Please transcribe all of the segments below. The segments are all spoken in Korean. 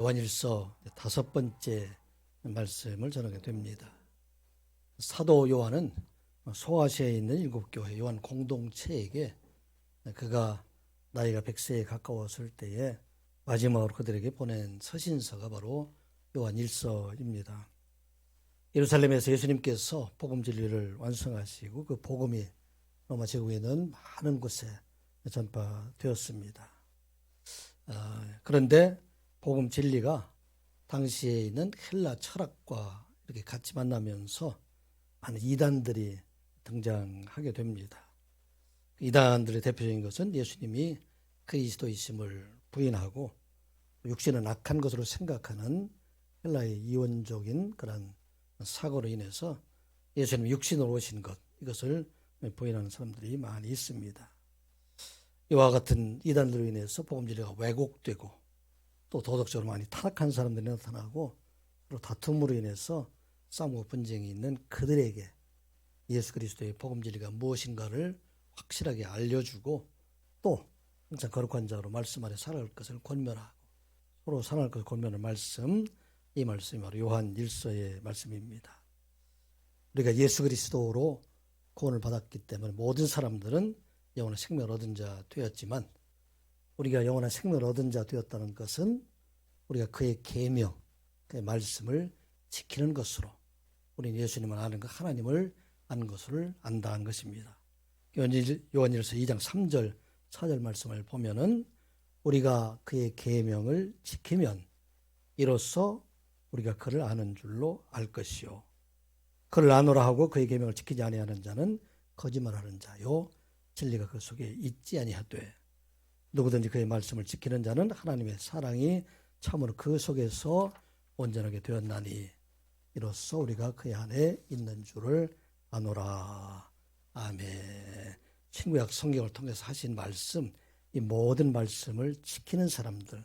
요한일서 5번째 말씀을 전하게 됩니다. 사도 요한은 소아시아에 있는 7교회 요한 공동체에게 그가 나이가 100세에 가까웠을 때에 마지막으로 그들에게 보낸 서신서가 바로 요한일서입니다. 예루살렘에서 예수님께서 복음 진리를 완성하시고 그 복음이 로마 제국에 있는 많은 곳에 전파되었습니다. 그런데 복음 진리가 당시에 있는 헬라 철학과 이렇게 같이 만나면서 많은 이단들이 등장하게 됩니다. 이단들의 대표적인 것은 예수님이 그리스도이심을 부인하고 육신은 악한 것으로 생각하는 헬라의 이원적인 그런 사고로 인해서 예수님이 육신으로 오신 것, 이것을 부인하는 사람들이 많이 있습니다. 이와 같은 이단들로 인해서 복음 진리가 왜곡되고 또 도덕적으로 많이 타락한 사람들이 나타나고 그리고 다툼으로 인해서 싸움과 분쟁이 있는 그들에게 예수 그리스도의 복음 진리가 무엇인가를 확실하게 알려주고 또 항상 거룩한 자로 말씀 아래 살아갈 것을 권면하고 서로 살아갈 것을 권면하는 말씀, 이 말씀이 바로 요한일서의 말씀입니다. 우리가 예수 그리스도로 구원을 받았기 때문에 모든 사람들은 영원한 생명을 얻은 자 되었지만 우리가 영원한 생명을 얻은 자 되었다는 것은 우리가 그의 계명, 그의 말씀을 지키는 것으로 우리는 예수님을 아는 것, 하나님을 아는 것을 안다는 것입니다. 요한일서 2장 3절, 4절 말씀을 보면은 우리가 그의 계명을 지키면 이로써 우리가 그를 아는 줄로 알 것이요. 그를 아노라 하고 그의 계명을 지키지 아니하는 자는 거짓말하는 자요. 진리가 그 속에 있지 아니하되 누구든지 그의 말씀을 지키는 자는 하나님의 사랑이 참으로 그 속에서 온전하게 되었나니 이로써 우리가 그의 안에 있는 줄을 아노라. 아멘. 신구약 성경을 통해서 하신 말씀, 이 모든 말씀을 지키는 사람들,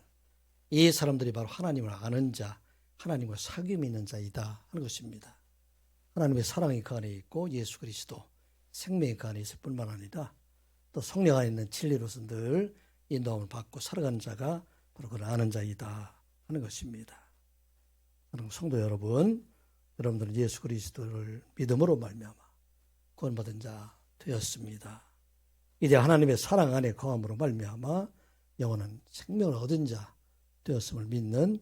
이 사람들이 바로 하나님을 아는 자, 하나님과 사귐이 있는 자이다 하는 것입니다. 하나님의 사랑이 그 안에 있고 예수 그리스도 생명이 그 안에 있을 뿐만 아니라 또 성령 안에 있는 진리로서 늘 인도함을 받고 살아가는 자가 바로 그를 아는 자이다 하는 것입니다. 사랑하는 성도 여러분, 여러분들은 예수 그리스도를 믿음으로 말미암아 구원받은 자 되었습니다. 이제 하나님의 사랑 안에 거함으로 말미암아 영원한 생명을 얻은 자 되었음을 믿는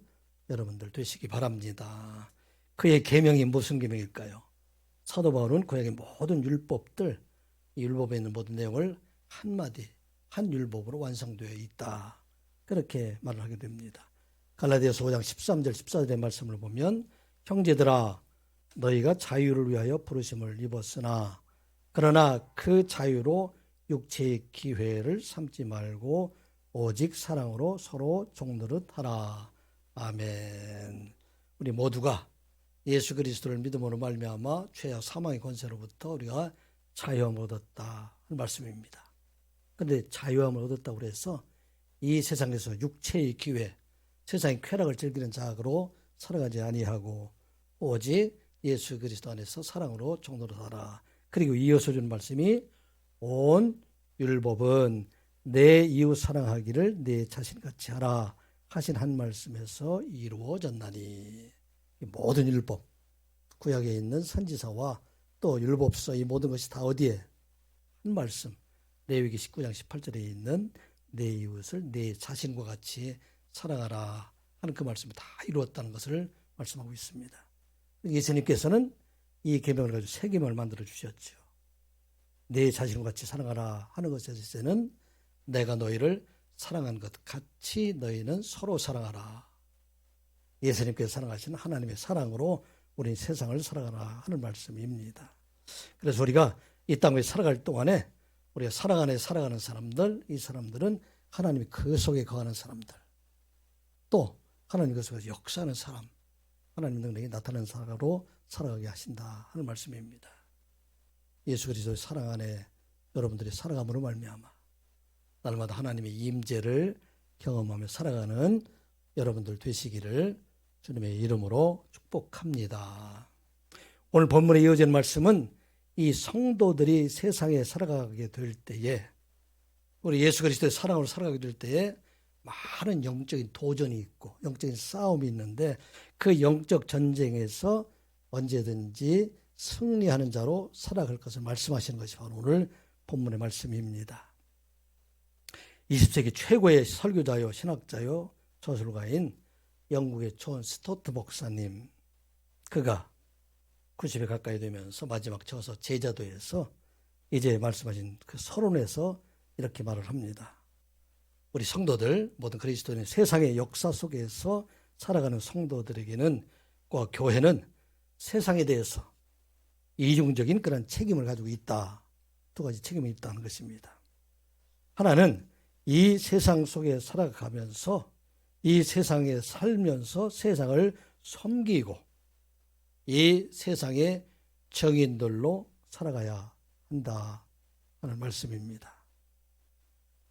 여러분들 되시기 바랍니다. 그의 계명이 무슨 계명일까요? 사도 바울은 그에게 모든 율법들, 이 율법에 있는 모든 내용을 한마디, 한 율법으로 완성되어 있다. 그렇게 말을 하게 됩니다. 갈라디아서 5장 13절 14절의 말씀을 보면 형제들아 너희가 자유를 위하여 부르심을 입었으나 그러나 그 자유로 육체의 기회를 삼지 말고 오직 사랑으로 서로 종노릇 하라. 아멘. 우리 모두가 예수 그리스도를 믿음으로 말미암아 죄와 사망의 권세로부터 우리가 자유함을 얻었다 하는 말씀입니다. 그런데 자유함을 얻었다고 해서 이 세상에서 육체의 기회, 세상의 쾌락을 즐기는 자학으로 살아가지 아니하고 오직 예수 그리스도 안에서 사랑으로 종노릇하라. 그리고 이어서 주는 말씀이 온 율법은 내 이웃 사랑하기를 내 자신같이 하라 하신 한 말씀에서 이루어졌나니. 모든 율법, 구약에 있는 선지서와 또 율법서 이 모든 것이 다 어디에? 한 말씀, 레위기 19장 18절에 있는 내 이웃을 내 자신과 같이 사랑하라 하는 그 말씀이 다 이루었다는 것을 말씀하고 있습니다. 예수님께서는 이 계명을 가지고 새 계명을 만들어 주셨죠. 내 자신과 같이 사랑하라 하는 것에서는 내가 너희를 사랑한 것 같이 너희는 서로 사랑하라. 예수님께서 사랑하시는 하나님의 사랑으로 우리 세상을 살아가라 하는 말씀입니다. 그래서 우리가 이 땅에 살아갈 동안에 우리가 사랑 안에 살아가는 사람들, 이 사람들은 하나님이 그 속에 거하는 사람들, 또 하나님 그 속에서 역사하는 사람, 하나님 능력이 나타나는 사람으로 살아가게 하신다 하는 말씀입니다. 예수 그리스도의 사랑 안에 여러분들이 살아감으로 말미암아 날마다 하나님의 임재를 경험하며 살아가는 여러분들 되시기를 주님의 이름으로 축복합니다. 오늘 본문에 이어진 말씀은 이 성도들이 세상에 살아가게 될 때에 우리 예수 그리스도의 사랑으로 살아가게 될 때에 많은 영적인 도전이 있고 영적인 싸움이 있는데 그 영적 전쟁에서 언제든지 승리하는 자로 살아갈 것을 말씀하시는 것이 바로 오늘 본문의 말씀입니다. 20세기 최고의 설교자요 신학자요 저술가인 영국의 존 스토트 목사님, 그가 90에 가까이 되면서 마지막 저서 제자도에서 이제 말씀하신 그 서론에서 이렇게 말을 합니다. 우리 성도들, 모든 그리스도인 세상의 역사 속에서 살아가는 성도들에게는 과 교회는 세상에 대해서 이중적인 그런 책임을 가지고 있다. 두 가지 책임이 있다는 것입니다. 하나는 이 세상 속에 살아가면서 이 세상에 살면서 세상을 섬기고 이 세상의 정인들로 살아가야 한다 하는 말씀입니다.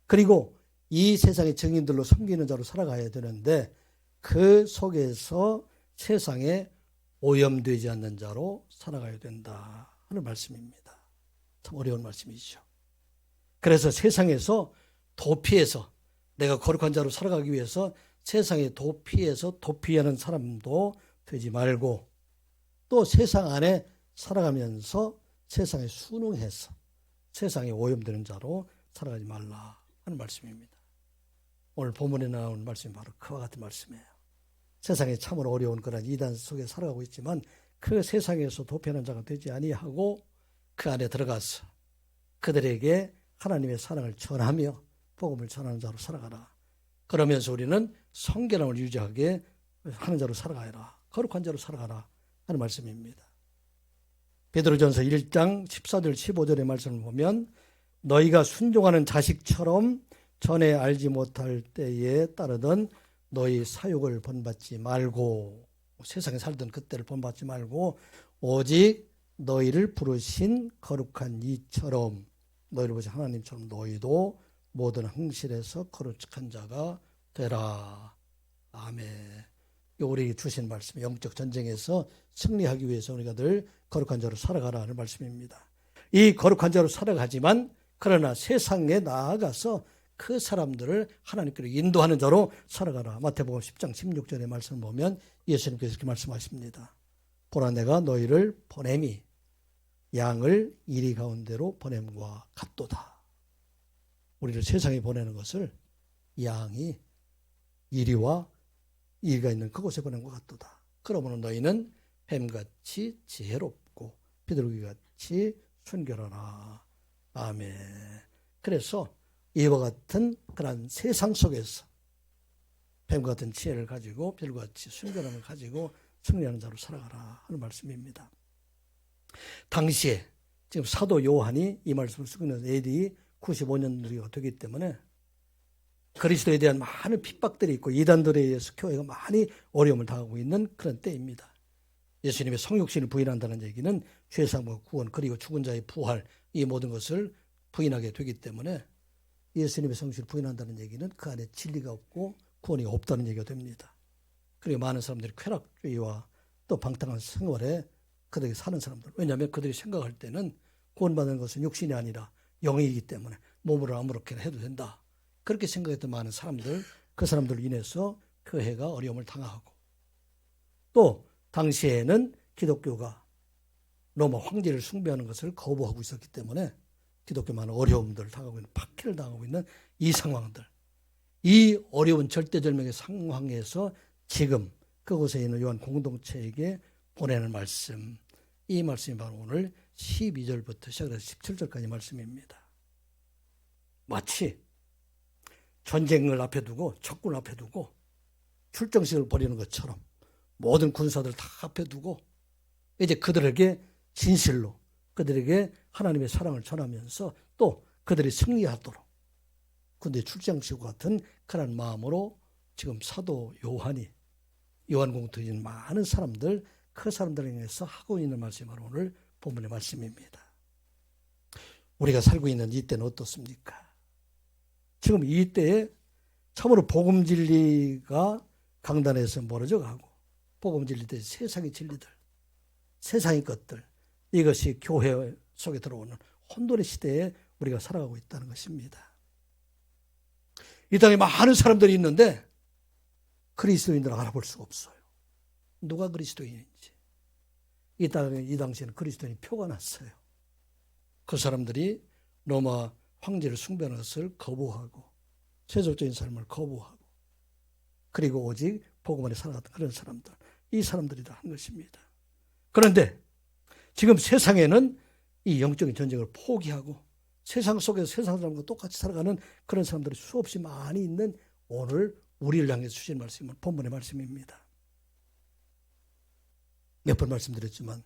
그리고 이 세상의 정인들로 섬기는 자로 살아가야 되는데 그 속에서 세상에 오염되지 않는 자로 살아가야 된다 하는 말씀입니다. 참 어려운 말씀이죠. 그래서 세상에서 도피해서 내가 거룩한 자로 살아가기 위해서 세상에 도피해서 도피하는 사람도 되지 말고 또 세상 안에 살아가면서 세상에 순응해서 세상에 오염되는 자로 살아가지 말라 하는 말씀입니다. 오늘 본문에 나온 말씀이 바로 그와 같은 말씀이에요. 세상에 참으로 어려운 그런 이단 속에 살아가고 있지만 그 세상에서 도피하는 자가 되지 아니하고 그 안에 들어가서 그들에게 하나님의 사랑을 전하며 복음을 전하는 자로 살아가라. 그러면서 우리는 성결함을 유지하게 하는 자로 살아가라. 거룩한 자로 살아가라 하는 말씀입니다. 베드로전서 1장 14절 15절의 말씀을 보면 너희가 순종하는 자식처럼 전에 알지 못할 때에 따르던 너희 사욕을 본받지 말고 세상에 살던 그때를 본받지 말고 오직 너희를 부르신 거룩한 이처럼 너희를 보신 하나님처럼 너희도 모든 행실에서 거룩한 자가 되라. 아멘. 우리에게 주신 말씀, 영적 전쟁에서 승리하기 위해서 우리가 늘 거룩한 자로 살아가라는 말씀입니다. 이 거룩한 자로 살아가지만 그러나 세상에 나아가서 그 사람들을 하나님께로 인도하는 자로 살아가라. 마태복음 10장 16절의 말씀을 보면 예수님께서 이렇게 말씀하십니다. 보라 내가 너희를 보냄이 양을 이리 가운데로 보냄과 같도다. 우리를 세상에 보내는 것을 양이 이리와 이리가 있는 그곳에 보낸 것 같도다. 그러므로 너희는 뱀같이 지혜롭고 비둘기같이 순결하라. 아멘. 그래서 이와 같은 그런 세상 속에서 뱀 같은 지혜를 가지고 비둘기같이 순결함을 가지고 승리하는 자로 살아가라 하는 말씀입니다. 당시에 지금 사도 요한이 이 말씀을 쓰고 있는 AD 95년들이 되기 때문에 그리스도에 대한 많은 핍박들이 있고 이단들에 의해서 교회가 많이 어려움을 당하고 있는 그런 때입니다. 예수님의 성육신을 부인한다는 얘기는 죄사함과 구원 그리고 죽은 자의 부활 이 모든 것을 부인하게 되기 때문에 예수님의 성육신을 부인한다는 얘기는 그 안에 진리가 없고 구원이 없다는 얘기가 됩니다. 그리고 많은 사람들이 쾌락주의와 또 방탕한 생활에 그들이 사는 사람들. 왜냐하면 그들이 생각할 때는 구원받는 것은 육신이 아니라 영이기 때문에 몸으로 아무렇게나 해도 된다. 그렇게 생각했던 많은 사람들, 그 사람들로 인해서 교회가 어려움을 당하고 또 당시에는 기독교가 로마 황제를 숭배하는 것을 거부하고 있었기 때문에 기독교 많은 어려움들을 당하고 있는 박해를 당하고 있는 이 상황들. 이 어려운 절대절명의 상황에서 지금 그곳에 있는 요한 공동체에게 보내는 말씀. 이 말씀이 바로 오늘 12절부터 시작해서 17절까지 말씀입니다. 마치 전쟁을 앞에 두고 적군을 앞에 두고 출정식을 벌이는 것처럼 모든 군사들을 다 앞에 두고 이제 그들에게 진실로 그들에게 하나님의 사랑을 전하면서 또 그들이 승리하도록 군대 출정식과 같은 그런 마음으로 지금 사도 요한이 요한공통에 있는 많은 사람들 그 사람들에 의해서 하고 있는 말씀이 바로 오늘 본문의 말씀입니다. 우리가 살고 있는 이 때는 어떻습니까? 지금 이 때에 참으로 복음 진리가 강단에서 멀어져 가고 복음 진리들, 세상의 진리들, 세상의 것들 이것이 교회 속에 들어오는 혼돈의 시대에 우리가 살아가고 있다는 것입니다. 이 땅에 많은 사람들이 있는데 그리스도인들을 알아볼 수가 없어요. 누가 그리스도인인지. 이 당시에는 그리스도인이 표가 났어요. 그 사람들이 로마 황제를 숭배하는 것을 거부하고 세속적인 삶을 거부하고 그리고 오직 복음 안에 살아갔던 그런 사람들, 이 사람들이다 한 것입니다. 그런데 지금 세상에는 이 영적인 전쟁을 포기하고 세상 속에서 세상 사람과 똑같이 살아가는 그런 사람들이 수없이 많이 있는 오늘 우리를 향해서 주신 말씀은 본문의 말씀입니다. 몇 번 말씀드렸지만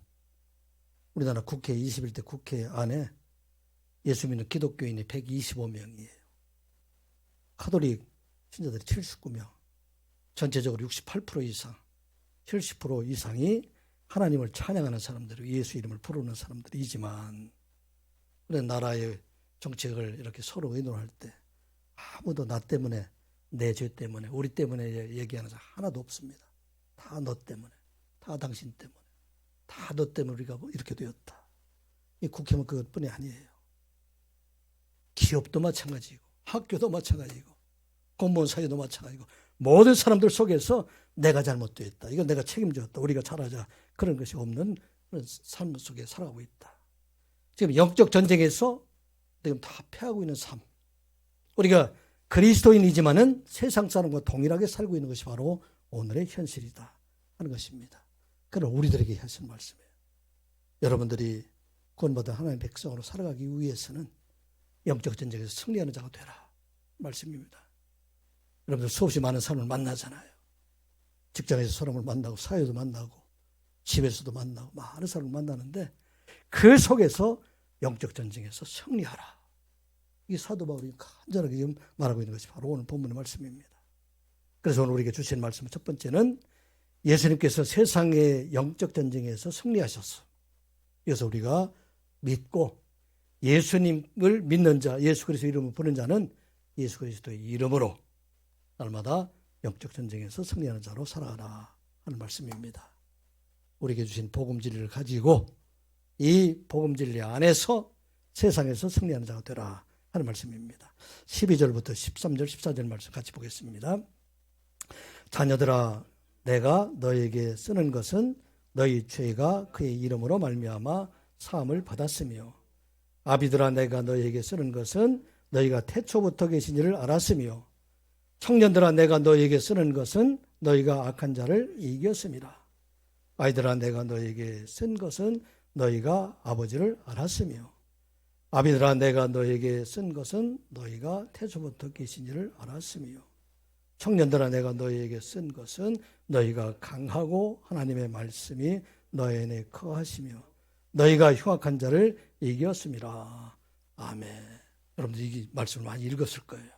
우리나라 국회 21대 국회 안에 예수 믿는 기독교인이 125명이에요. 카톨릭 신자들이 79명, 전체적으로 68% 이상, 70% 이상이 하나님을 찬양하는 사람들, 예수 이름을 부르는 사람들이지만 그런 나라의 정책을 이렇게 서로 의논할 때 아무도 나 때문에, 내 죄 때문에, 우리 때문에 얘기하는 사람 하나도 없습니다. 다 너 때문에, 다 당신 때문에, 다 너 때문에 우리가 이렇게 되었다. 이 국회만 그것뿐이 아니에요. 기업도 마찬가지고 학교도 마찬가지고 공무원 사회도 마찬가지고 모든 사람들 속에서 내가 잘못되었다. 이건 내가 책임졌다. 우리가 잘하자. 그런 것이 없는 그런 삶 속에 살아가고 있다. 지금 영적 전쟁에서 지금 다 패하고 있는 삶. 우리가 그리스도인이지만은 세상 사람과 동일하게 살고 있는 것이 바로 오늘의 현실이다 하는 것입니다. 그건 우리들에게 하신 말씀이에요. 여러분들이 구원받은 하나님의 백성으로 살아가기 위해서는 영적 전쟁에서 승리하는 자가 되라 말씀입니다. 여러분들 수없이 많은 사람을 만나잖아요. 직장에서 사람을 만나고 사회도 만나고 집에서도 만나고 많은 사람을 만나는데 그 속에서 영적 전쟁에서 승리하라. 이 사도 바울이 간절하게 지금 말하고 있는 것이 바로 오늘 본문의 말씀입니다. 그래서 오늘 우리에게 주신 말씀은 첫 번째는 예수님께서 세상의 영적 전쟁에서 승리하셨어. 그래서 우리가 믿고 예수님을 믿는 자, 예수 그리스도 이름을 부르는 자는 예수 그리스도의 이름으로 날마다 영적 전쟁에서 승리하는 자로 살아가라 하는 말씀입니다. 우리에게 주신 복음 진리를 가지고 이 복음 진리 안에서 세상에서 승리하는 자가 되라 하는 말씀입니다. 12절부터 13절, 14절 말씀 같이 보겠습니다. 자녀들아, 내가 너에게 쓰는 것은 너희 죄가 그의 이름으로 말미암아 사함을 받았으며, 아비들아, 내가 너희에게 쓰는 것은 너희가 태초부터 계신 이를 알았으며, 청년들아, 내가 너희에게 쓰는 것은 너희가 악한 자를 이겼음이라. 아이들아, 내가 너희에게 쓴 것은 너희가 아버지를 알았으며, 아비들아, 내가 너희에게 쓴 것은 너희가 태초부터 계신 이를 알았으며, 청년들아, 내가 너희에게 쓴 것은 너희가 강하고 하나님의 말씀이 너희 안에 거하시며 너희가 흉악한 자를 이겼음이라. 아멘. 여러분들 이 말씀을 많이 읽었을 거예요.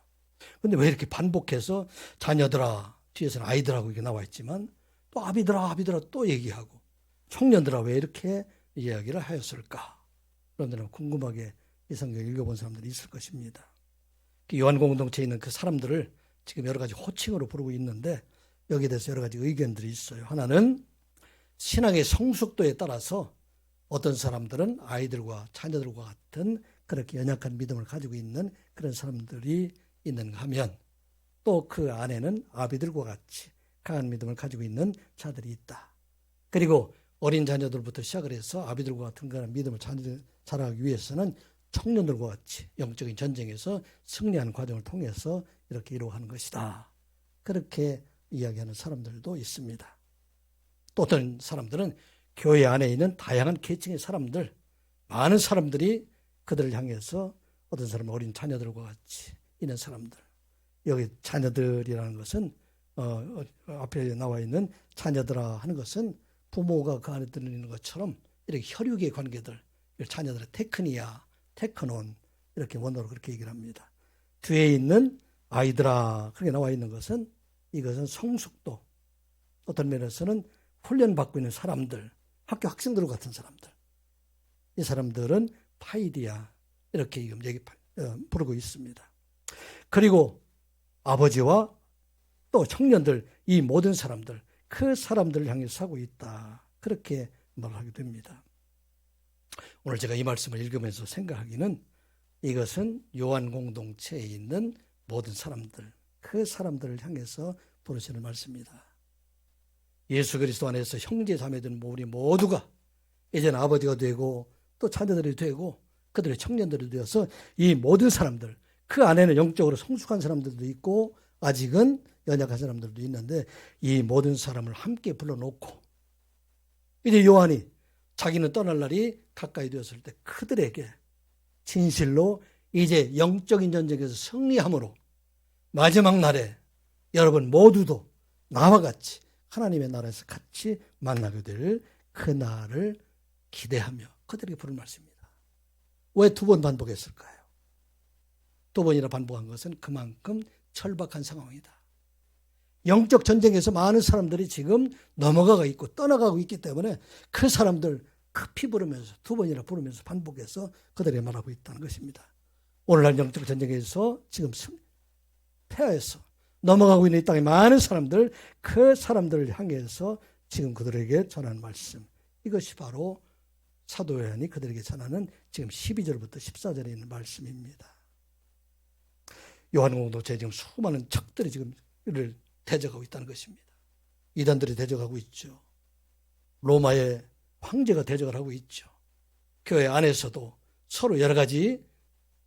근데 왜 이렇게 반복해서 자녀들아, 뒤에서는 아이들하고 이렇게 나와 있지만 또 아비들아, 아비들아 또 얘기하고 청년들아 왜 이렇게 이야기를 하였을까? 여러분들은 궁금하게 이 성경 읽어본 사람들이 있을 것입니다. 요한 공동체에 있는 그 사람들을 지금 여러 가지 호칭으로 부르고 있는데 여기에 대해서 여러 가지 의견들이 있어요. 하나는 신앙의 성숙도에 따라서 어떤 사람들은 아이들과 자녀들과 같은 그렇게 연약한 믿음을 가지고 있는 그런 사람들이 있는가 하면 또 그 안에는 아비들과 같이 강한 믿음을 가지고 있는 자들이 있다. 그리고 어린 자녀들부터 시작을 해서 아비들과 같은 그런 믿음을 자라기 위해서는 청년들과 같이 영적인 전쟁에서 승리하는 과정을 통해서 이렇게 이루어가는 것이다. 그렇게 이야기하는 사람들도 있습니다. 또 어떤 사람들은 교회 안에 있는 다양한 계층의 사람들, 많은 사람들이 그들을 향해서 어떤 사람은 어린 자녀들과 같이 있는 사람들. 여기 자녀들이라는 것은 앞에 나와 있는 자녀들아 하는 것은 부모가 그 안에 들어있는 것처럼 이렇게 혈육의 관계들, 자녀들의 테크니아, 테크논 이렇게 원어로 그렇게 얘기를 합니다. 뒤에 있는 아이들아 그렇게 나와 있는 것은 이것은 성숙도, 어떤 면에서는 훈련받고 있는 사람들, 학교 학생들 같은 사람들. 이 사람들은 파이디아 이렇게 부르고 있습니다. 그리고 아버지와 또 청년들, 이 모든 사람들, 그 사람들을 향해 서고 있다. 그렇게 말하게 됩니다. 오늘 제가 이 말씀을 읽으면서 생각하기는 이것은 요한 공동체에 있는 모든 사람들, 그 사람들을 향해서 부르시는 말씀입니다. 예수 그리스도 안에서 형제 자매들 우리 모두가 이제는 아버지가 되고 또 자녀들이 되고 그들의 청년들이 되어서 이 모든 사람들, 그 안에는 영적으로 성숙한 사람들도 있고 아직은 연약한 사람들도 있는데 이 모든 사람을 함께 불러놓고 이제 요한이 자기는 떠날 날이 가까이 되었을 때 그들에게 진실로 이제 영적인 전쟁에서 승리함으로 마지막 날에 여러분 모두도 나와 같이 하나님의 나라에서 같이 만나게 될 그날을 기대하며 그들에게 부른 말씀입니다. 왜 두 번 반복했을까요? 두 번이나 반복한 것은 그만큼 절박한 상황이다. 영적 전쟁에서 많은 사람들이 지금 넘어가고 있고 떠나가고 있기 때문에 그 사람들 급히 부르면서 두 번이나 부르면서 반복해서 그들에게 말하고 있다는 것입니다. 오늘날 영적 전쟁에서 지금 폐하에서 넘어가고 있는 이 땅의 많은 사람들, 그 사람들을 향해서 지금 그들에게 전하는 말씀, 이것이 바로 사도 요한이 그들에게 전하는 지금 12절부터 14절에 있는 말씀입니다. 요한공동체에 지금 수많은 적들이 지금 이를 대적하고 있다는 것입니다. 이단들이 대적하고 있죠. 로마의 황제가 대적을 하고 있죠. 교회 안에서도 서로 여러 가지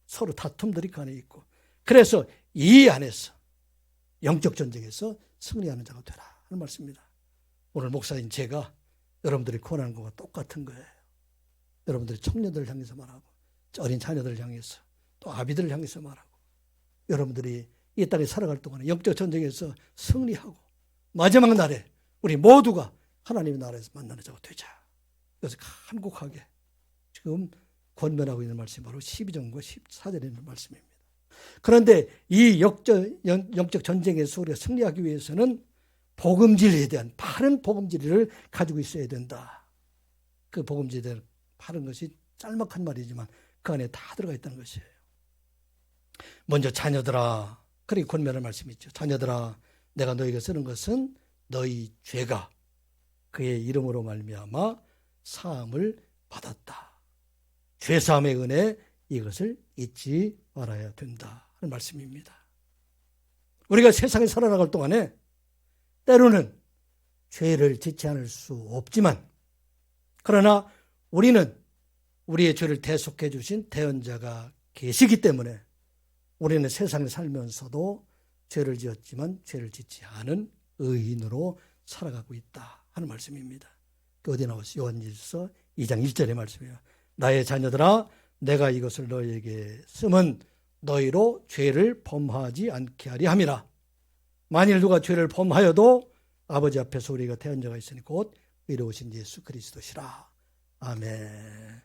서로 다툼들이 그 안에 있고, 그래서 이 안에서 영적 전쟁에서 승리하는 자가 되라 하는 말씀입니다. 오늘 목사인 제가 여러분들이 권하는 것과 똑같은 거예요. 여러분들이 청년들을 향해서 말하고 어린 자녀들을 향해서 또 아비들을 향해서 말하고 여러분들이 이 땅에 살아갈 동안에 영적 전쟁에서 승리하고 마지막 날에 우리 모두가 하나님의 나라에서 만나는 자가 되자. 그래서 간곡하게 지금 권면하고 있는 말씀이 바로 12절과 14절에 있는 말씀입니다. 그런데 이 영적 전쟁에서 우리가 승리하기 위해서는 복음진리에 대한 바른 복음진리를 가지고 있어야 된다. 그 복음진리에 대한 바른 것이 짤막한 말이지만 그 안에 다 들어가 있다는 것이에요. 먼저 자녀들아, 그리고 권면할 말씀이 있죠. 자녀들아, 내가 너희에게 쓰는 것은 너희 죄가 그의 이름으로 말미암아 사함을 받았다. 죄사함의 은혜, 이것을 잊지 말아야 된다 하는 말씀입니다. 우리가 세상에 살아나갈 동안에 때로는 죄를 짓지 않을 수 없지만, 그러나 우리는 우리의 죄를 대속해 주신 대언자가 계시기 때문에 우리는 세상에 살면서도 죄를 지었지만 죄를 짓지 않은 의인으로 살아가고 있다 하는 말씀입니다. 어디 나오시? 요한일서 2장 1절의 말씀이에요. 나의 자녀들아, 내가 이것을 너희에게 쓰면 너희로 죄를 범하지 않게 하리 함이라. 만일 누가 죄를 범하여도 아버지 앞에서 우리가 대언자가 있으니 곧 의로우신 예수 그리스도시라. 아멘.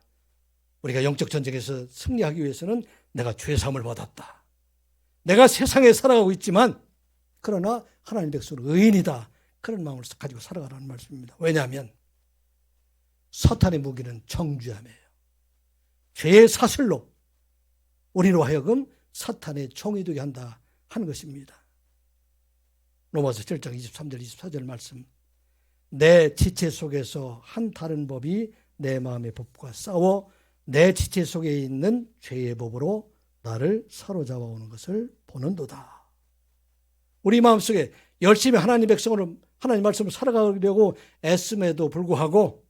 우리가 영적 전쟁에서 승리하기 위해서는 내가 죄사함을 받았다. 내가 세상에 살아가고 있지만 그러나 하나님 백성은 의인이다. 그런 마음을 가지고 살아가라는 말씀입니다. 왜냐하면 사탄의 무기는 정죄함이에요. 죄의 사슬로 우리로 하여금 사탄의 종이 되게 한다 하는 것입니다. 로마서 7장 23절 24절 말씀. 내 지체 속에서 한 다른 법이 내 마음의 법과 싸워 내 지체 속에 있는 죄의 법으로 나를 사로잡아 오는 것을 보는도다. 우리 마음속에 열심히 하나님 백성으로 하나님 말씀을 살아가려고 애씀에도 불구하고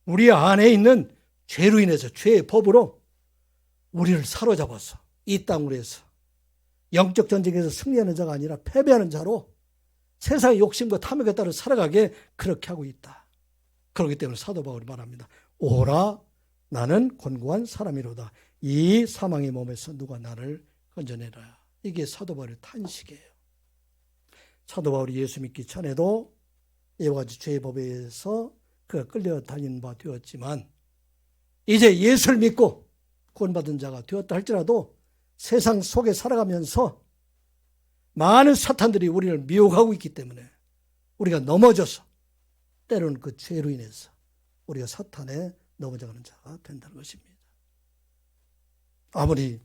우리 안에 있는 죄로 인해서 죄의 법으로 우리를 사로잡아서 이 땅으로 해서 영적 전쟁에서 승리하는 자가 아니라 패배하는 자로 세상의 욕심과 탐욕에 따라 살아가게 그렇게 하고 있다. 그렇기 때문에 사도 바울이 말합니다. 오라, 나는 곤고한 사람이로다. 이 사망의 몸에서 누가 나를 건져내라. 이게 사도 바울의 탄식이에요. 사도 바울이 예수 믿기 전에도 이와 같이 죄의 법에 의해서 그가 끌려다니는 바 되었지만 이제 예수를 믿고 구원받은 자가 되었다 할지라도 세상 속에 살아가면서 많은 사탄들이 우리를 미혹하고 있기 때문에 우리가 넘어져서 때로는 그 죄로 인해서 우리가 사탄에 넘어져가는 자가 된다는 것입니다. 아무리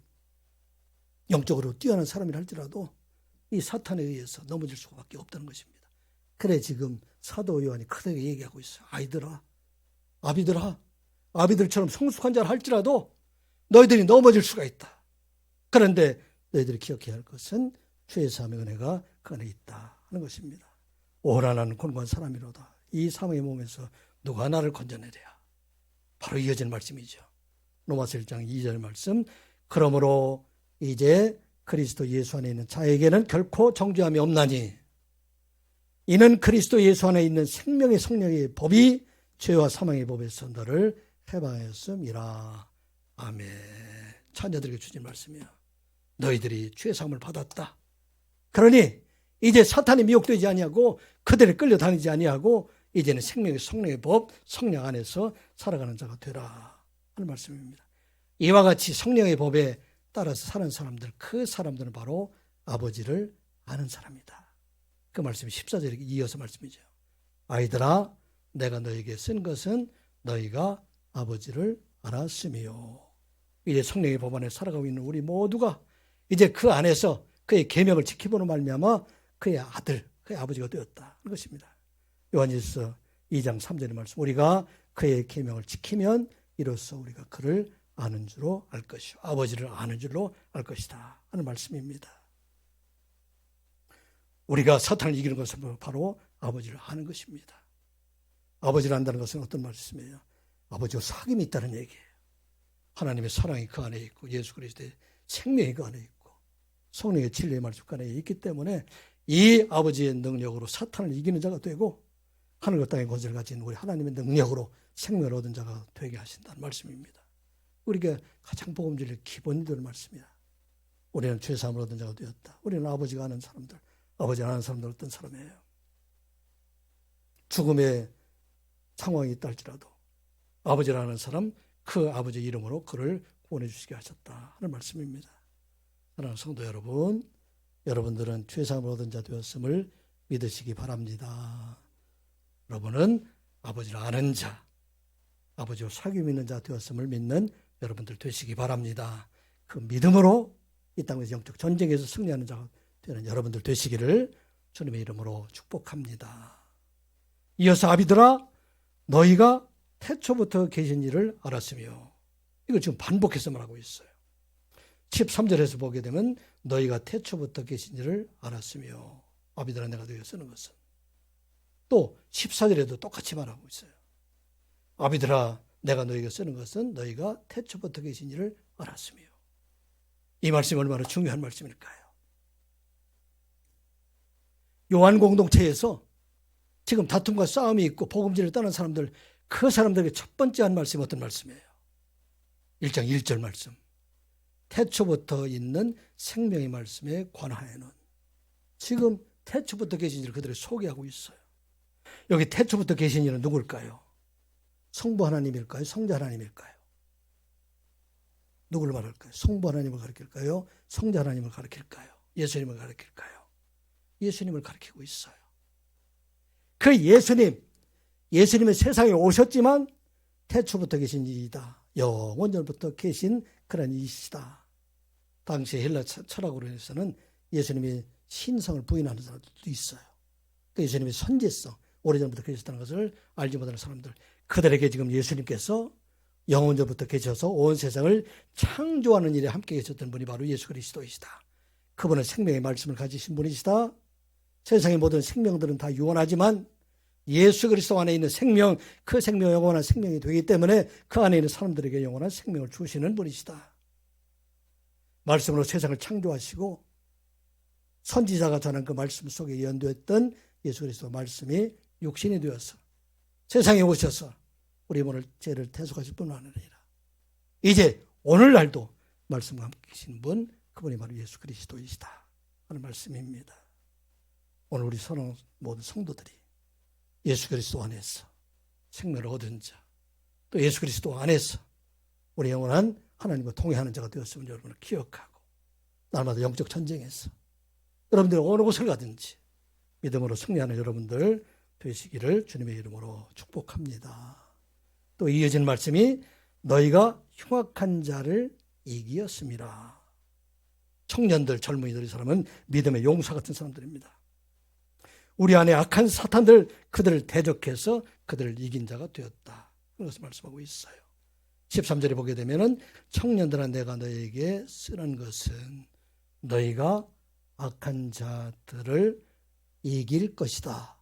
영적으로 뛰어난 사람이라 할지라도 이 사탄에 의해서 넘어질 수밖에 없다는 것입니다. 그래 지금 사도 요한이 크게 얘기하고 있어요. 아이들아, 아비들아, 아비들처럼 성숙한 자라 할지라도 너희들이 넘어질 수가 있다. 그런데 너희들이 기억해야 할 것은 주의 사함의 은혜가 그 안에 있다 하는 것입니다. 오호라 나는 곤고한 사람이로다. 이 사망의 몸에서 누가 나를 건져내랴. 바로 이어지는 말씀이죠. 로마서 1장 2절 말씀. 그러므로 이제 그리스도 예수 안에 있는 자에게는 결코 정죄함이 없나니 이는 그리스도 예수 안에 있는 생명의 성령의 법이 죄와 사망의 법에서 너를 해방하였음이라. 아멘. 자녀들에게 주신 말씀이야. 너희들이 죄 사함을 받았다. 그러니 이제 사탄이 미혹되지 아니하고 그들에 끌려다니지 아니하고 이제는 생명의 성령의 법, 성령 안에서 살아가는 자가 되라 하는 말씀입니다. 이와 같이 성령의 법에 따라서 사는 사람들, 그 사람들은 바로 아버지를 아는 사람이다. 그 말씀이 14절에 이어서 말씀이죠. 아이들아, 내가 너에게 쓴 것은 너희가 아버지를 알았으며. 이제 성령의 법 안에 살아가고 있는 우리 모두가 이제 그 안에서 그의 계명을 지키보는 말미암아 그의 아들, 그의 아버지가 되었다 하는 것입니다. 요한일서 2장 3절의 말씀. 우리가 그의 계명을 지키면 이로써 우리가 그를 아는 줄로 알 것이요 아버지를 아는 줄로 알 것이다 하는 말씀입니다. 우리가 사탄을 이기는 것은 바로 아버지를 아는 것입니다. 아버지를 안다는 것은 어떤 말씀이에요? 아버지와 사귐이 있다는 얘기예요. 하나님의 사랑이 그 안에 있고 예수 그리스도의 생명이 그 안에 있고 성령의 진리의 말씀 그 안에 있기 때문에 이 아버지의 능력으로 사탄을 이기는 자가 되고 하늘과 땅의 권세를 가진 우리 하나님의 능력으로 생명을 얻은 자가 되게 하신다는 말씀입니다. 우리가 가장 복음주의 기본적인 말씀이야. 우리는 죄사함을 얻은 자가 되었다. 우리는 아버지가 아는 사람들, 아버지가 아는 사람들 어떤 사람이에요? 죽음의 상황이 있다 할지라도 아버지를 아는 사람, 그 아버지 이름으로 그를 구원해 주시게 하셨다 하는 말씀입니다. 사랑하는 성도 여러분, 여러분들은 죄사함을 얻은 자 되었음을 믿으시기 바랍니다. 여러분은 아버지를 아는 자, 아버지와 사귐 있는 자 되었음을 믿는 여러분들 되시기 바랍니다. 그 믿음으로 이 땅에서 영적 전쟁에서 승리하는 자가 되는 여러분들 되시기를 주님의 이름으로 축복합니다. 이어서 아비들아, 너희가 태초부터 계신 일을 알았으며, 이걸 지금 반복해서 말하고 있어요. 13절에서 보게 되면 너희가 태초부터 계신 일을 알았으며, 아비들아 내가 너희가 쓰는 것은, 또 14절에도 똑같이 말하고 있어요. 아비들아 내가 너희가 쓰는 것은 너희가 태초부터 계신 일을 알았으며. 이 말씀이 얼마나 중요한 말씀일까요? 요한 공동체에서 지금 다툼과 싸움이 있고 복음지를 떠난 사람들, 그 사람들에게 첫 번째 한 말씀이 어떤 말씀이에요? 1장 1절 말씀. 태초부터 있는 생명의 말씀에 관하여는. 지금 태초부터 계신 일을 그들이 소개하고 있어요. 여기 태초부터 계신 일은 누굴까요? 성부 하나님일까요? 성자 하나님일까요? 누구를 말할까요? 성부 하나님을 가리킬까요? 성자 하나님을 가리킬까요? 예수님을 가리킬까요? 예수님을 가리키고 있어요. 그 예수님은 세상에 오셨지만 태초부터 계신 이이다. 영원전부터 계신 그런 이시다. 당시 헬라 철학으로 해서는 예수님이 신성을 부인하는 사람들도 있어요. 그 예수님의 선지성, 오래전부터 계셨다는 것을 알지 못하는 사람들, 그들에게 지금 예수님께서 영원전부터 계셔서 온 세상을 창조하는 일에 함께 계셨던 분이 바로 예수 그리스도이시다. 그분은 생명의 말씀을 가지신 분이시다. 세상의 모든 생명들은 다 유언하지만 예수 그리스도 안에 있는 생명, 그 생명 영원한 생명이 되기 때문에 그 안에 있는 사람들에게 영원한 생명을 주시는 분이시다. 말씀으로 세상을 창조하시고 선지자가 전한 그 말씀 속에 연도했던 예수 그리스도 말씀이 육신이 되어서 세상에 오셔서 우리 몸을 죄를 대속하실 뿐만 아니라 이제 오늘날도 말씀과 함께 계신 분, 그분이 바로 예수 그리스도이시다 하는 말씀입니다. 오늘 우리 사랑하는 모든 성도들이 예수 그리스도 안에서 생명을 얻은 자, 또 예수 그리스도 안에서 우리 영원한 하나님과 통회하는 자가 되었음을 여러분을 기억하고 날마다 영적 전쟁에서 여러분들이 어느 곳을 가든지 믿음으로 승리하는 여러분들 되시기를 주님의 이름으로 축복합니다. 또 이어진 말씀이 너희가 흉악한 자를 이기었습니다. 청년들, 젊은이들, 이 사람은 믿음의 용사 같은 사람들입니다. 우리 안에 악한 사탄들, 그들을 대적해서 그들을 이긴 자가 되었다. 그것을 말씀하고 있어요. 13절에 보게 되면은 청년들아 내가 너에게 쓰는 것은 너희가 악한 자들을 이길 것이다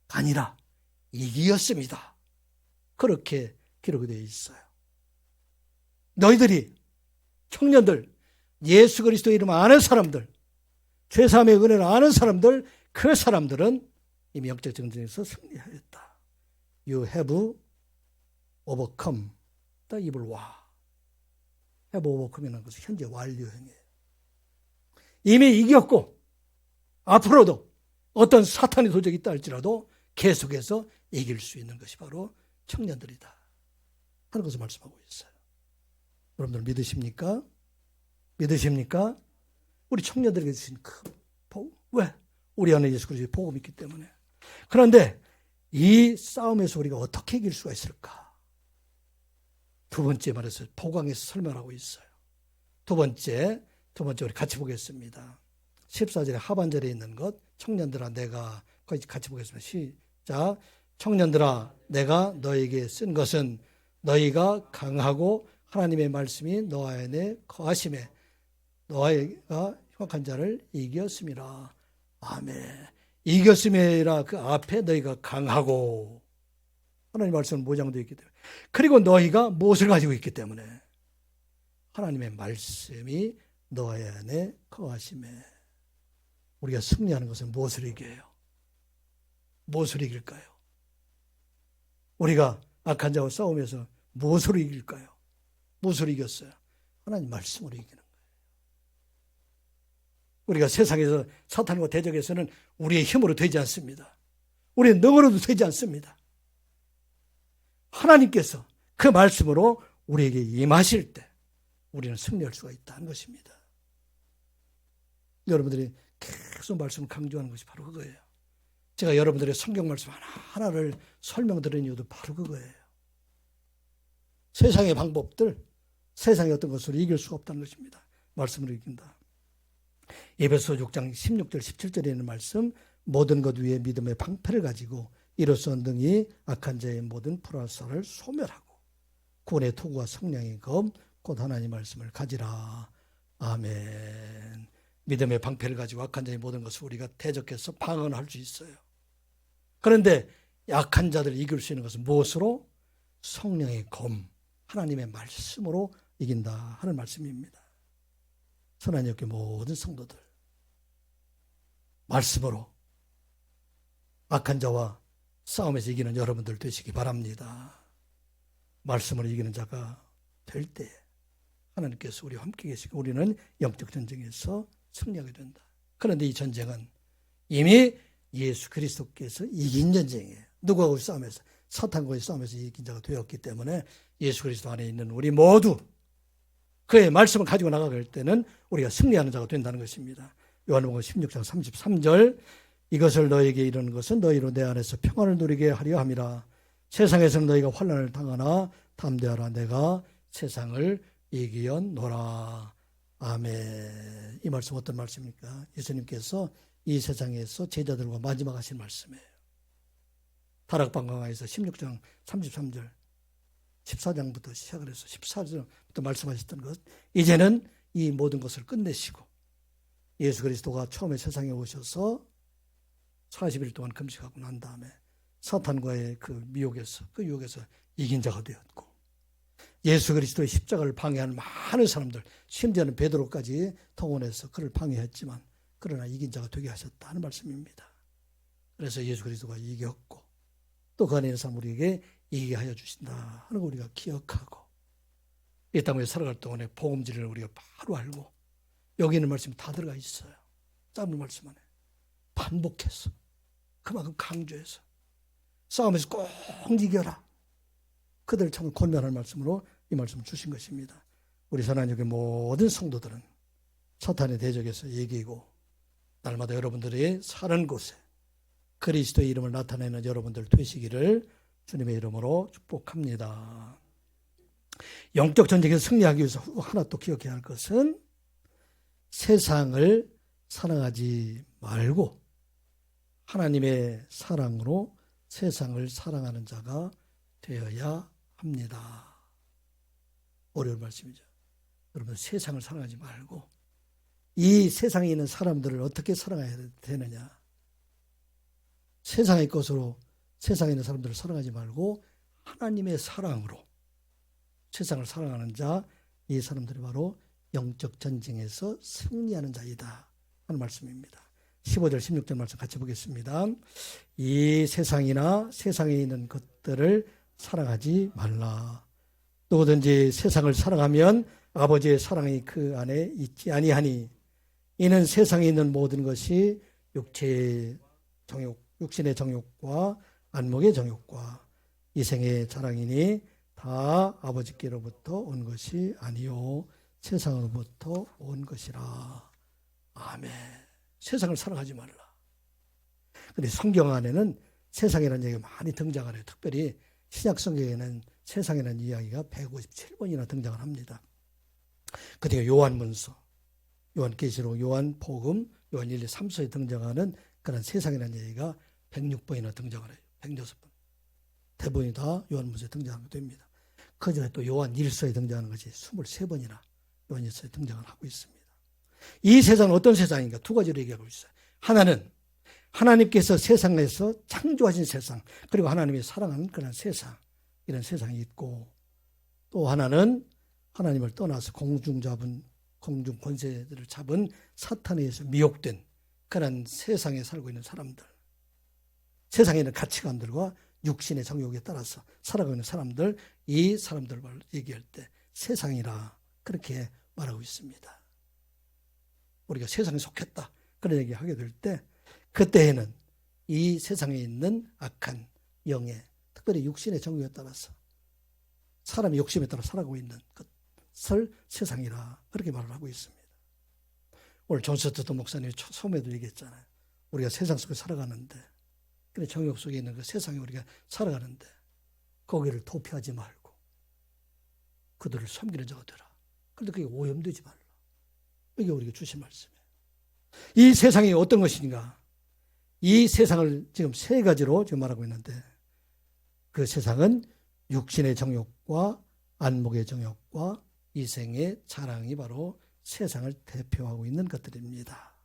아니라 이기었습니다. 그렇게 기록이 되어 있어요. 너희들이 청년들, 예수 그리스도 이름 아는 사람들, 죄사함의 은혜를 아는 사람들, 그 사람들은 이미 영적 전쟁에서 승리하였다. You have overcome the evil war. have overcome이라는 것은 현재 완료형이에요. 이미 이겼고 앞으로도 어떤 사탄의 도적이 있다 할지라도 계속해서 이길 수 있는 것이 바로 청년들이다 하는 것을 말씀하고 있어요. 여러분들 믿으십니까? 믿으십니까? 우리 청년들에게 주신 큰 복. 왜? 우리 안에 예수 그리스도의 복음이 있기 때문에. 그런데 이 싸움에서 우리가 어떻게 이길 수가 있을까? 두 번째 말해서 포강에서 설명하고 있어요. 두 번째 우리 같이 보겠습니다. 14절의 하반절에 있는 것, 청년들아 내가 같이 보겠습니다. 시작. 청년들아 내가 너에게 쓴 것은 너희가 강하고 하나님의 말씀이 너 안에 거하심에 너희가 흉악한 자를 이겼음이라. 아멘. 이겼음이라 그 앞에 너희가 강하고 하나님의 말씀은 모장되어 있기 때문에 그리고 너희가 무엇을 가지고 있기 때문에 하나님의 말씀이 너희 안에 거하심에 우리가 승리하는 것은 무엇을 이겨요? 무엇을 이길까요? 우리가 악한 자와 싸우면서 무엇으로 이길까요? 무엇으로 이겼어요? 하나님 말씀으로 이기는 거예요. 우리가 세상에서 사탄과 대적에서는 우리의 힘으로 되지 않습니다. 우리의 능으로도 되지 않습니다. 하나님께서 그 말씀으로 우리에게 임하실 때 우리는 승리할 수가 있다는 것입니다. 여러분들이 계속 말씀을 강조하는 것이 바로 그거예요. 제가 여러분들의 성경 말씀 하나하나를 설명드리는 이유도 바로 그거예요. 세상의 방법들, 세상의 어떤 것으로 이길 수가 없다는 것입니다. 말씀으로 이긴다. 에베소 6장 16절 17절에 있는 말씀, 모든 것 위에 믿음의 방패를 가지고 이로써 능히 악한 자의 모든 불화살을 소멸하고 구원의 도구와 성령의 검 곧 하나님 말씀을 가지라. 아멘. 믿음의 방패를 가지고 악한 자의 모든 것을 우리가 대적해서 방어할 수 있어요. 그런데 약한 자들을 이길 수 있는 것은 무엇으로? 성령의 검, 하나님의 말씀으로 이긴다 하는 말씀입니다. 선한 교회 모든 성도들, 말씀으로 악한 자와 싸움에서 이기는 여러분들 되시기 바랍니다. 말씀으로 이기는 자가 될 때 하나님께서 우리와 함께 계시고 우리는 영적 전쟁에서 승리하게 된다. 그런데 이 전쟁은 이미 예수 그리스도께서 이긴 전쟁이에요. 누구하고 싸움에서? 사탄과의 싸움에서 이긴 자가 되었기 때문에 예수 그리스도 안에 있는 우리 모두 그의 말씀을 가지고 나가갈 때는 우리가 승리하는 자가 된다는 것입니다. 요한복음 16장 33절 이것을 너에게 이르는 것은 너희로 내 안에서 평안을 누리게 하려 함이라. 세상에서는 너희가 환난을 당하나 담대하라. 내가 세상을 이기었노라. 아멘. 이 말씀 어떤 말씀입니까? 예수님께서 이 세상에서 제자들과 마지막 하신 말씀이에요. 다락방강에서 16장 33절 14장부터 시작을 해서 14절부터 말씀하셨던 것, 이제는 이 모든 것을 끝내시고 예수 그리스도가 처음에 세상에 오셔서 40일 동안 금식하고 난 다음에 사탄과의 그 미혹에서 그 유혹에서 이긴 자가 되었고 예수 그리스도의 십자가를 방해하는 많은 사람들, 심지어는 베드로까지 동원해서 그를 방해했지만 그러나 이긴 자가 되게 하셨다는 말씀입니다. 그래서 예수 그리스도가 이겼고 또 그 안에 있는 사람 우리에게 이기게 하여 주신다 하는 거 우리가 기억하고 이 땅에 살아갈 동안에 복음지를 우리가 바로 알고 여기 있는 말씀이 다 들어가 있어요. 짧은 말씀 안에 반복해서 그만큼 강조해서 싸움에서 꼭 이겨라. 그들 참 권면할 말씀으로 이 말씀을 주신 것입니다. 우리 선한역의 모든 성도들은 사탄의 대적에서 이기고 날마다 여러분들이 사는 곳에 그리스도의 이름을 나타내는 여러분들 되시기를 주님의 이름으로 축복합니다. 영적 전쟁에서 승리하기 위해서 하나 또 기억해야 할 것은 세상을 사랑하지 말고 하나님의 사랑으로 세상을 사랑하는 자가 되어야 합니다. 어려운 말씀이죠. 여러분 세상을 사랑하지 말고 이 세상에 있는 사람들을 어떻게 사랑해야 되느냐. 세상의 것으로 세상에 있는 사람들을 사랑하지 말고 하나님의 사랑으로 세상을 사랑하는 자, 이 사람들이 바로 영적 전쟁에서 승리하는 자이다 하는 말씀입니다. 15절 16절 말씀 같이 보겠습니다. 이 세상이나 세상에 있는 것들을 사랑하지 말라. 누구든지 세상을 사랑하면 아버지의 사랑이 그 안에 있지 아니하니 이는 세상에 있는 모든 것이 육신의 정욕과 안목의 정욕과 이생의 자랑이니 다 아버지께로부터 온 것이 아니요 세상으로부터 온 것이라. 아멘. 세상을 사랑하지 말라. 근데 성경 안에는 세상이라는 얘기가 많이 등장을 해요. 특별히 신약 성경에는 세상이라는 이야기가 157번이나 등장을 합니다. 그중에 요한문서, 요한계시록, 요한복음, 요한 1, 2, 3서에 등장하는 그런 세상이라는 얘기가 106번이나 등장을 해요. 106번. 대부분이 다 요한문서에 등장하게 됩니다. 그중에 또 요한 1서에 등장하는 것이 23번이나 요한 1서에 등장을 하고 있습니다. 이 세상은 어떤 세상인가? 두 가지로 얘기하고 있어요. 하나는 하나님께서 세상에서 창조하신 세상, 그리고 하나님이 사랑하는 그런 세상, 이런 세상이 있고, 또 하나는 하나님을 떠나서 공중 권세들을 잡은 사탄에 의해서 미혹된 그런 세상에 살고 있는 사람들, 세상에 있는 가치관들과 육신의 정욕에 따라서 살아가고 있는 사람들, 이 사람들을 얘기할 때 세상이라 그렇게 말하고 있습니다. 우리가 세상에 속했다 그런 얘기 하게 될 때 그때에는 이 세상에 있는 악한 영의 특별히 육신의 정욕에 따라서 사람의 욕심에 따라 살아가고 있는 것을 세상이라 그렇게 말을 하고 있습니다. 오늘 존 스토트 목사님이 처음에도 얘기했잖아요. 우리가 세상 속에 살아가는데 그런 정욕 속에 있는 그 세상에 우리가 살아가는데 거기를 도피하지 말고 그들을 섬기는 자가 되라. 그런데 그게 오염되지 말라. 이게 우리가 주신 말씀이에요. 이 세상이 어떤 것인가? 이 세상을 지금 세 가지로 지금 말하고 있는데 그 세상은 육신의 정욕과 안목의 정욕과 이생의 자랑이 바로 세상을 대표하고 있는 것들입니다.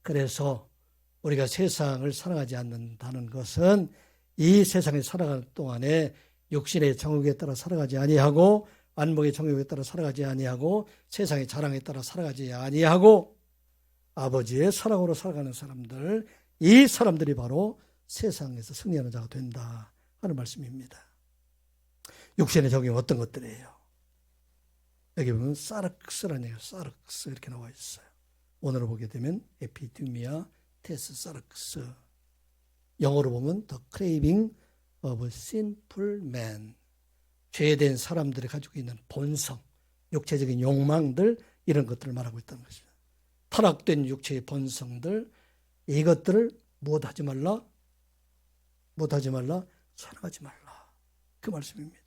그래서 우리가 세상을 사랑하지 않는다는 것은 이 세상에 살아가는 동안에 육신의 정욕에 따라 살아가지 아니하고 안목의 정욕에 따라 살아가지 아니하고 세상의 자랑에 따라 살아가지 아니하고 아버지의 사랑으로 살아가는 사람들, 이 사람들이 바로 세상에서 승리하는 자가 된다 하는 말씀입니다. 육신의 정욕이 어떤 것들이에요? 여기 보면 사르크스라는 얘기예요. 사르크스 이렇게 나와 있어요. 오늘로 보게 되면 에피디미아 테스 사르크스. 영어로 보면 The Craving of Sinful Man. 죄된 사람들이 가지고 있는 본성, 육체적인 욕망들 이런 것들을 말하고 있다는 것입니다. 타락된 육체의 본성들 이것들을 못하지 말라, 사랑하지 말라 그 말씀입니다.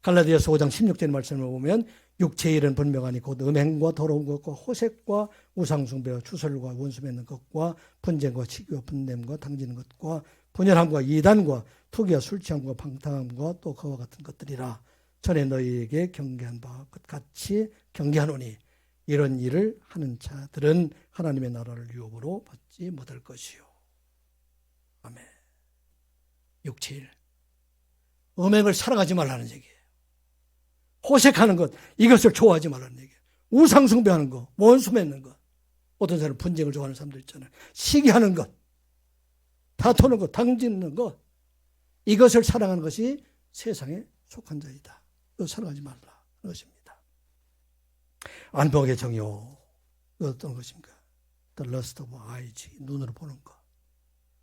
갈라디아서 5장 16절 말씀을 보면 육체의 일은 분명하니 곧 음행과 더러운 것과 호색과 우상숭배와 추설과 원수 맺는 것과 분쟁과 치기와 분냄과 당지는 것과 분열함과 이단과 투기와 술취함과 방탕함과 또 그와 같은 것들이라. 전에 너희에게 경계한 바와 같이 경계하노니 이런 일을 하는 자들은 하나님의 나라를 유업으로 받지 못할 것이요. 아멘. 육체일. 음행을 사랑하지 말라는 얘기예요. 호색하는 것, 이것을 좋아하지 말라는 얘기예요. 우상숭배하는 것, 원수 맺는 것. 어떤 사람은 분쟁을 좋아하는 사람들 있잖아요. 시기하는 것, 다투는 것, 당짓는 것. 이것을 사랑하는 것이 세상에 속한 자이다. 이거 사랑하지 말라 하는 것입니다. 안목의 정욕, 어떤 것인가? The lust of eyes, 눈으로 보는 것.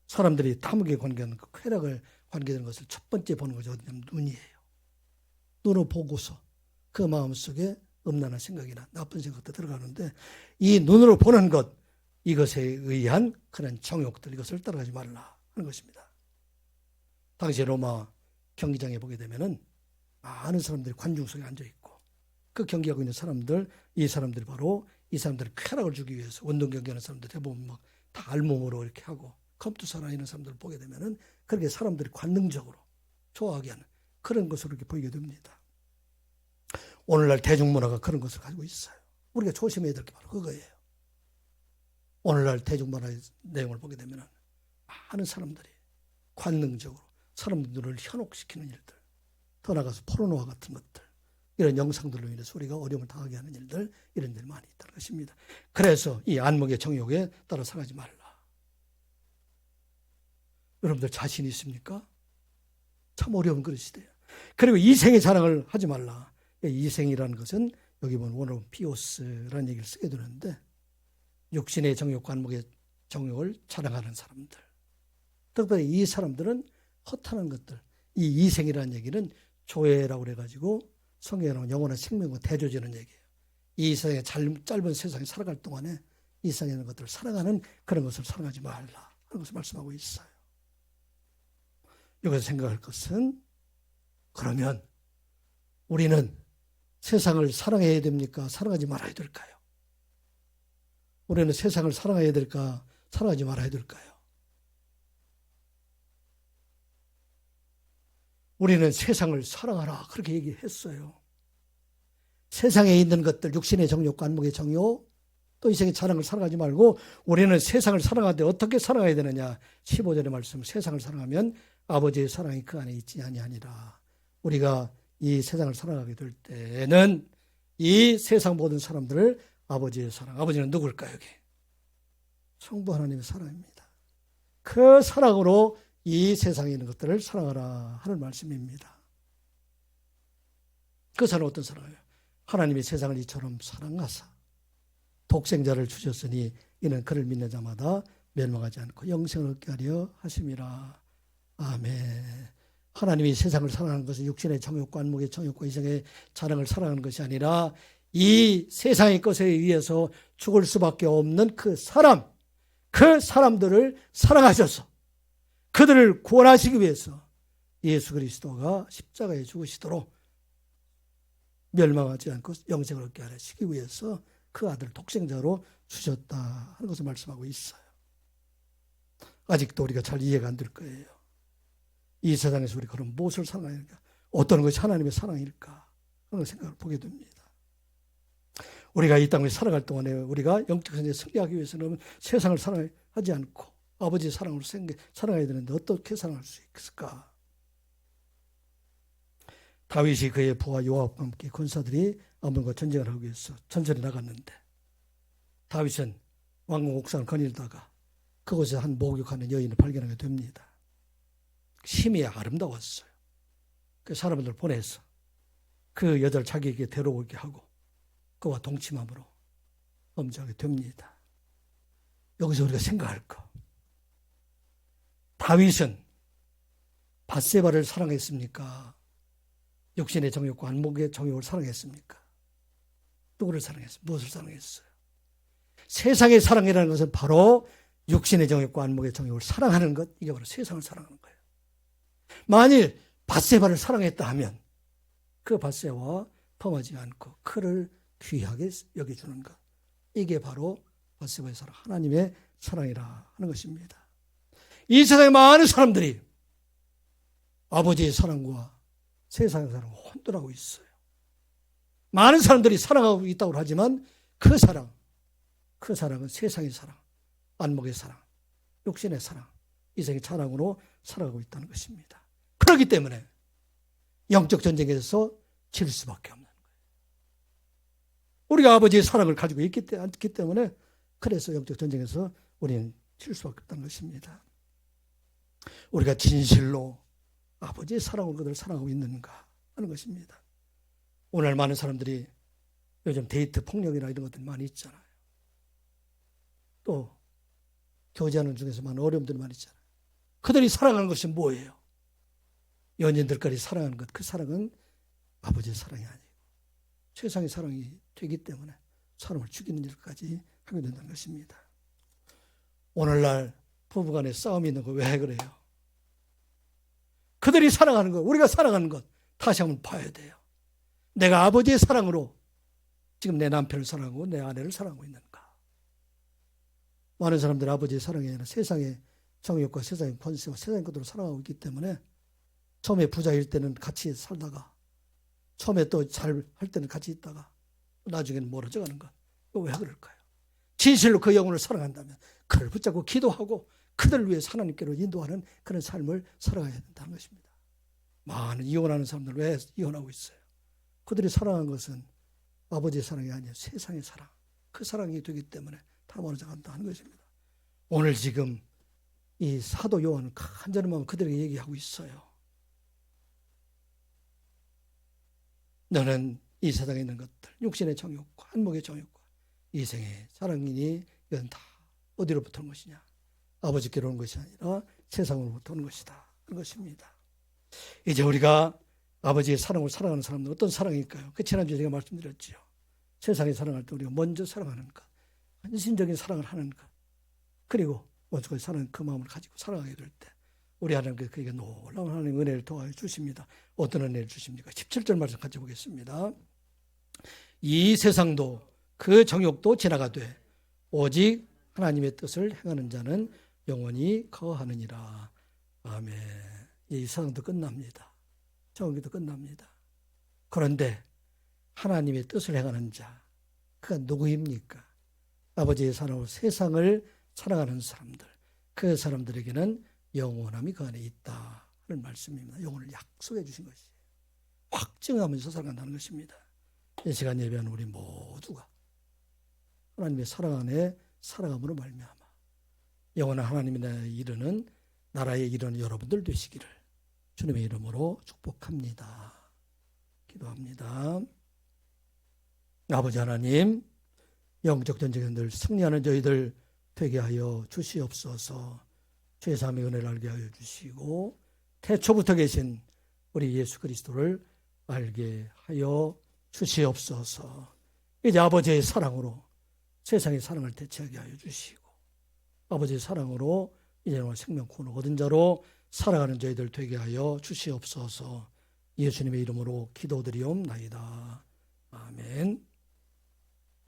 사람들이 탐욕에 관계하는 것, 쾌락을 관계되는 것을 첫 번째 보는 것이 어디냐면 눈이에요. 눈을 보고서 그 마음속에 음란한 생각이나 나쁜 생각도 들어가는데 이 눈으로 보는 것, 이것에 의한 그런 정욕들, 이것을 따라가지 말라 하는 것입니다. 당시 로마 경기장에 보게 되면은 많은 사람들이 관중 속에 앉아있고 그 경기하고 있는 사람들, 이 사람들이 바로 이 사람들의 쾌락을 주기 위해서 운동 경기하는 사람들 대부분 막 다 알몸으로 이렇게 하고 컴퓨터 살아있는 사람들을 보게 되면은 그렇게 사람들이 관능적으로 좋아하게 하는 그런 것으로 이렇게 보이게 됩니다. 오늘날 대중문화가 그런 것을 가지고 있어요. 우리가 조심해야 될 게 바로 그거예요. 오늘날 대중문화의 내용을 보게 되면 많은 사람들이 관능적으로 사람들을 현혹시키는 일들, 더 나아가서 포르노와 같은 것들, 이런 영상들로 인해서 우리가 어려움을 당하게 하는 일들, 이런 일들이 많이 있다는 것입니다. 그래서 이 안목의 정욕에 따라 살아가지 말라. 여러분들 자신 있습니까? 참 어려운 그릇이돼요. 그리고 이생의 자랑을 하지 말라. 이생이라는 것은 여기 보면 원어로 피오스라는 얘기를 쓰게 되는데, 육신의 정욕과 안목의 정욕을 자랑하는 사람들, 특별히 이 사람들은 허탄한 것들, 이 이생이라는 얘기는 조회라고 그래가지고 성경에 나오는 영원한 생명과 대조되는 얘기예요. 이 세상에 짧은 세상에 살아갈 동안에 이 세상에 있는 것들을 사랑하는 그런 것을 사랑하지 말라 하는 것을 말씀하고 있어요. 여기서 생각할 것은, 그러면 우리는 세상을 사랑해야 됩니까? 사랑하지 말아야 될까요? 우리는 세상을 사랑해야 될까? 사랑하지 말아야 될까요? 우리는 세상을 사랑하라 그렇게 얘기했어요. 세상에 있는 것들, 육신의 정욕과 안목의 정욕, 또 이생의 자랑을 사랑하지 말고 우리는 세상을 사랑하되 어떻게 사랑해야 되느냐. 15절의 말씀, 세상을 사랑하면 아버지의 사랑이 그 안에 있지 아니하니라. 우리가 이 세상을 사랑하게 될 때는 이 세상 모든 사람들을 아버지의 사랑, 아버지는 누굴까요? 여기 성부 하나님의 사랑입니다. 그 사랑으로 이 세상에 있는 것들을 사랑하라 하는 말씀입니다. 그 사랑은 어떤 사랑이에요? 하나님이 세상을 이처럼 사랑하사 독생자를 주셨으니 이는 그를 믿는 자마다 멸망하지 않고 영생을 얻게 하려 하심이라. 아멘. 하나님이 세상을 사랑하는 것은 육신의 정욕과 안목의 정욕과 이생의 자랑을 사랑하는 것이 아니라 이 세상의 것에 의해서 죽을 수밖에 없는 그 사람들을 사랑하셔서 그들을 구원하시기 위해서 예수 그리스도가 십자가에 죽으시도록 멸망하지 않고 영생을 얻게 하시기 위해서 그 아들을 독생자로 주셨다 하는 것을 말씀하고 있어요. 아직도 우리가 잘 이해가 안 될 거예요. 이 세상에서 우리가 그럼 무엇을 사랑할까? 어떤 것이 하나님의 사랑일까? 그런 생각을 보게 됩니다. 우리가 이 땅에 살아갈 동안에 우리가 영적 세계에 승리하기 위해서는 세상을 사랑하지 않고 아버지의 사랑으로 사랑해야 되는데 어떻게 사랑할 수 있을까? 다윗이 그의 부하 요압과 함께 군사들이 아몬과 전쟁을 하기 위해서 전선에 나갔는데 다윗은 왕궁 옥상을 거닐다가 그곳에 한 목욕하는 여인을 발견하게 됩니다. 심히 아름다웠어요. 그 사람들 보내서 그 여자를 자기에게 데려오게 하고 그와 동침함으로 범죄하게 됩니다. 여기서 우리가 생각할 거, 다윗은 밧세바를 사랑했습니까? 육신의 정욕과 안목의 정욕을 사랑했습니까? 누구를 사랑했어요? 무엇을 사랑했어요? 세상의 사랑이라는 것은 바로 육신의 정욕과 안목의 정욕을 사랑하는 것, 이게 바로 세상을 사랑하는 거예요. 만일 밧세바를 사랑했다 하면 그 밧세바와 범하지 않고 그를 귀하게 여겨주는 것, 이게 바로 밧세바의 사랑, 하나님의 사랑이라 하는 것입니다. 이 세상의 많은 사람들이 아버지의 사랑과 세상의 사랑을 혼돈하고 있어요. 많은 사람들이 사랑하고 있다고 하지만 그 사랑은 세상의 사랑, 안목의 사랑, 육신의 사랑, 이생의 자랑으로 살아가고 있다는 것입니다. 그렇기 때문에 영적 전쟁에서 질 수밖에 없는 거예요. 우리가 아버지의 사랑을 가지고 있기 때문에 그래서 영적 전쟁에서 우리는 질 수밖에 없다는 것입니다. 우리가 진실로 아버지의 사랑으로 그들을 사랑하고 있는가 하는 것입니다. 오늘 많은 사람들이 요즘 데이트 폭력이나 이런 것들이 많이 있잖아요. 또 교제하는 중에서 많은 어려움들이 많이 있잖아요. 그들이 사랑하는 것이 뭐예요? 연인들까지 사랑하는 것, 그 사랑은 아버지의 사랑이 아니고 세상의 사랑이 되기 때문에 사람을 죽이는 일까지 하게 된다는 것입니다. 오늘날 부부간에 싸움이 있는 거 왜 그래요? 그들이 사랑하는 것, 우리가 사랑하는 것 다시 한번 봐야 돼요. 내가 아버지의 사랑으로 지금 내 남편을 사랑하고 내 아내를 사랑하고 있는가? 많은 사람들이 아버지의 사랑이 아니라 세상의 정욕과 세상의 권세와 세상의 것들을 사랑하고 있기 때문에 처음에 부자일 때는 같이 살다가 처음에 또 잘 할 때는 같이 있다가 나중에는 멀어져 가는 것. 왜 그럴까요? 진실로 그 영혼을 사랑한다면 그를 붙잡고 기도하고 그들을 위해서 하나님께로 인도하는 그런 삶을 살아가야 된다는 것입니다. 많은 이혼하는 사람들 왜 이혼하고 있어요? 그들이 사랑한 것은 아버지의 사랑이 아니에요. 세상의 사랑. 그 사랑이 되기 때문에 다 멀어져 간다 하는 것입니다. 오늘 지금 이 사도 요한은 간절히 마음 그들에게 얘기하고 있어요. 너는 이 세상에 있는 것들, 육신의 정욕과 한목의 정욕과 이생의 사랑이니 이건 다 어디로부터 온 것이냐? 아버지께로 온 것이 아니라 세상으로부터 온 것이다. 그런 것입니다. 이제 우리가 아버지의 사랑을 사랑하는 사람들은 어떤 사랑일까요? 그 지난주에 제가 말씀드렸지요. 세상에 사랑할 때 우리가 먼저 사랑하는 것, 헌신적인 사랑을 하는 것, 그리고 원수까지 사랑하는 그 마음을 가지고 살아가게 될 때 우리 하나님께서 그에게 놀라운 하나님의 은혜를 더하여 주십니다. 어떤 은혜를 주십니까? 17절 말씀 같이 보겠습니다. 이 세상도 그 정욕도 지나가되 오직 하나님의 뜻을 행하는 자는 영원히 거하느니라. 아멘. 이 세상도 끝납니다. 정욕도 끝납니다. 그런데 하나님의 뜻을 행하는 자, 그가 누구입니까? 아버지의 사랑으로 세상을 살아가는 사람들, 그 사람들에게는 영원함이 그 안에 있다 하는 말씀입니다. 영혼을 약속해 주신 것이에요. 확증하면서 살아간다는 것입니다. 이 시간 예배하는 우리 모두가 하나님의 사랑 안에 살아감으로 말미암아 영원한 하나님의 나라에 이르는 나라에 이르는 여러분들 되시기를 주님의 이름으로 축복합니다. 기도합니다. 아버지 하나님, 영적 전쟁에 늘 승리하는 저희들 되게 하여 주시옵소서. 죄사함의 은혜를 알게 하여 주시고 태초부터 계신 우리 예수 그리스도를 알게 하여 주시옵소서. 이제 아버지의 사랑으로 세상의 사랑을 대체하게 하여 주시고 아버지의 사랑으로 이제는 생명 구원을 얻은 자로 살아가는 저희들 되게 하여 주시옵소서. 예수님의 이름으로 기도드리옵나이다.